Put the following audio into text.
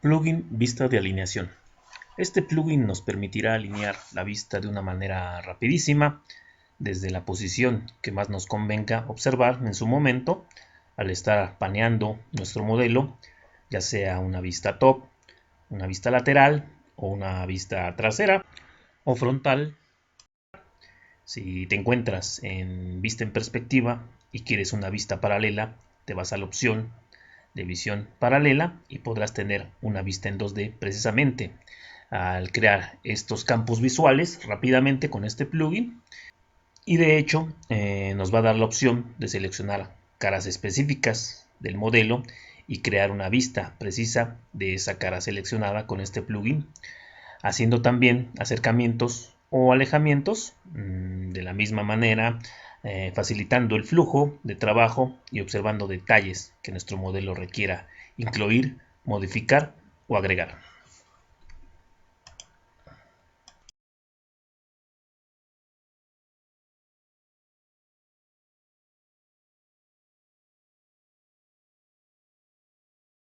Plugin Vista de alineación. Este plugin nos permitirá alinear la vista de una manera rapidísima desde la posición que más nos convenga observar en su momento al estar paneando nuestro modelo, ya sea una vista top, una vista lateral o una vista trasera o frontal. Si te encuentras en vista en perspectiva y quieres una vista paralela, te vas a la opción de visión paralela y podrás tener una vista en 2D precisamente al crear estos campos visuales rápidamente con este plugin. Y de hecho nos va a dar la opción de seleccionar caras específicas del modelo y crear una vista precisa de esa cara seleccionada con este plugin, haciendo también acercamientos o alejamientos de la misma manera, facilitando el flujo de trabajo y observando detalles que nuestro modelo requiera incluir, modificar o agregar.